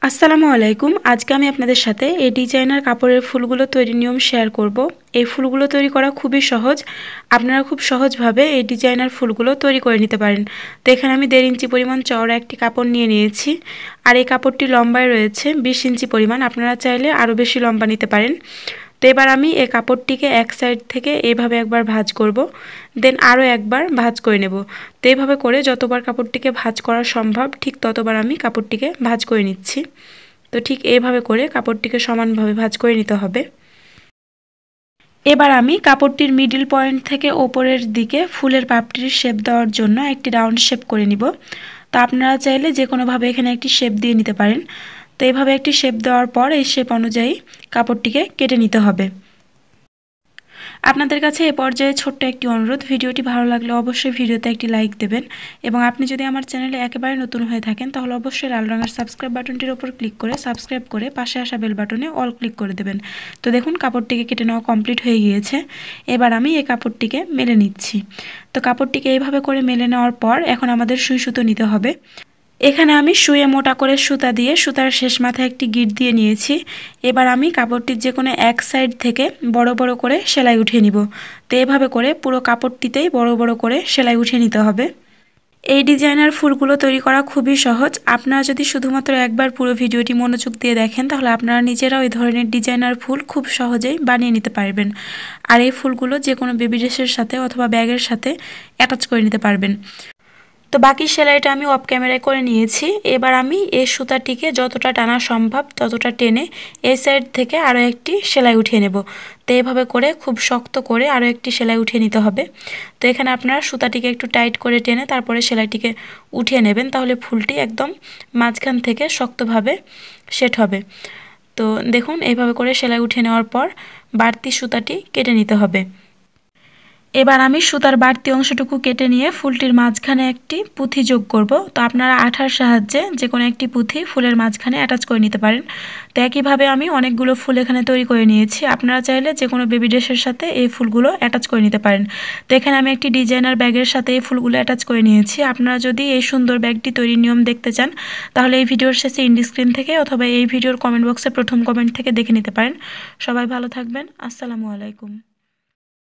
আসসালামু আলাইকুম। আজকে আমি আপনাদের সাথে এই ডিজাইনার কাপড়ের ফুলগুলো তৈরির নিয়ম শেয়ার করব। এই ফুলগুলো তৈরি করা খুবই সহজ। আপনারা খুব সহজভাবে এই ডিজাইনার ফুলগুলো তৈরি করে নিতে পারেন। তো এখানে আমি 1.5 ইঞ্চি পরিমাণ চওড়া একটি কাপড় নিয়ে নিয়েছি। আর এই কাপড়টি লম্বায় রয়েছে 20 ইঞ্চি পরিমাণ। আপনারা চাইলে আরও বেশি লম্বা নিতে পারেন। তো এবার আমি এই কাপড়টিকে এক সাইড থেকে এইভাবে একবার ভাঁজ করব, দেন আরও একবার ভাঁজ করে নেব। তো এইভাবে করে যতবার কাপড়টিকে ভাঁজ করা সম্ভব ঠিক ততবার আমি কাপড়টিকে ভাঁজ করে নিচ্ছি। তো ঠিক এইভাবে করে কাপড়টিকে সমানভাবে ভাঁজ করে নিতে হবে। এবার আমি কাপড়টির মিডল পয়েন্ট থেকে ওপরের দিকে ফুলের পাপড়ির শেপ দেওয়ার জন্য একটি রাউন্ড শেপ করে নিব। তো আপনারা চাইলে যে কোনোভাবে এখানে একটি শেপ দিয়ে নিতে পারেন। তো এইভাবে একটি শেপ দেওয়ার পর এই শেপ অনুযায়ী কাপড়টিকে কেটে নিতে হবে। আপনাদের কাছে এ পর্যায়ে ছোট্ট একটি অনুরোধ, ভিডিওটি ভালো লাগলে অবশ্যই ভিডিওতে একটি লাইক দেবেন এবং আপনি যদি আমার চ্যানেলে একেবারে নতুন হয়ে থাকেন তাহলে অবশ্যই লাল রঙের সাবস্ক্রাইব বাটনটির উপর ক্লিক করে সাবস্ক্রাইব করে পাশে আসা বেল বাটনে অল ক্লিক করে দেবেন। তো দেখুন কাপড়টিকে কেটে নেওয়া কমপ্লিট হয়ে গিয়েছে। এবার আমি এই কাপড়টিকে মেলে নিচ্ছি। তো কাপড়টিকে এইভাবে করে মেলে নেওয়ার পর এখন আমাদের সুই সুতো নিতে হবে। এখানে আমি সুয়ে মোটা করে সুতা দিয়ে সুতার শেষ মাথায় একটি গিঁট দিয়ে নিয়েছি। এবার আমি কাপড়টির যে কোনো এক সাইড থেকে বড় বড় করে সেলাই উঠিয়ে নিব। তো এভাবে করে পুরো কাপড়টিতেই বড় বড় করে সেলাই উঠিয়ে নিতে হবে। এই ডিজাইনার ফুলগুলো তৈরি করা খুবই সহজ। আপনারা যদি শুধুমাত্র একবার পুরো ভিডিওটি মনোযোগ দিয়ে দেখেন তাহলে আপনারা নিজেরাও এই ধরনের ডিজাইনার ফুল খুব সহজেই বানিয়ে নিতে পারবেন। আর এই ফুলগুলো যে কোনো বেবি ড্রেসের সাথে অথবা ব্যাগের সাথে অ্যাটাচ করে নিতে পারবেন। তো বাকি সেলাইটা আমি অফ ক্যামেরায় করে নিয়েছি। এবার আমি এই সুতাটিকে যতটা টানা সম্ভব ততটা টেনে এই সাইড থেকে আরও একটি সেলাই উঠিয়ে নেব। তো এইভাবে করে খুব শক্ত করে আরও একটি সেলাই উঠিয়ে নিতে হবে। তো এখানে আপনারা সুতাটিকে একটু টাইট করে টেনে তারপরে সেলাইটিকে উঠিয়ে নেবেন, তাহলে ফুলটি একদম মাঝখান থেকে শক্তভাবে সেট হবে। তো দেখুন এইভাবে করে সেলাই উঠিয়ে নেওয়ার পর বাড়তি সুতাটি কেটে নিতে হবে। এবার আমি সুতার বাড়তি অংশটুকু কেটে নিয়ে ফুলটির মাঝখানে একটি পুঁথি যোগ করব। তো আপনারা আঠার সাহায্যে যে কোনো একটি পুঁথি ফুলের মাঝখানে অ্যাটাচ করে নিতে পারেন। তো একইভাবে আমি অনেকগুলো ফুল এখানে তৈরি করে নিয়েছি। আপনারা চাইলে যে কোনো বেবি ড্রেসের সাথে এই ফুলগুলো অ্যাটাচ করে নিতে পারেন। তো এখানে আমি একটি ডিজাইনার ব্যাগের সাথে এই ফুলগুলো অ্যাটাচ করে নিয়েছি। আপনারা যদি এই সুন্দর ব্যাগটি তৈরির নিয়ম দেখতে চান তাহলে এই ভিডিওর শেষে ইন্ড স্ক্রিন থেকে অথবা এই ভিডিওর কমেন্ট বক্সে প্রথম কমেন্ট থেকে দেখে নিতে পারেন। সবাই ভালো থাকবেন। আসসালামু আলাইকুম।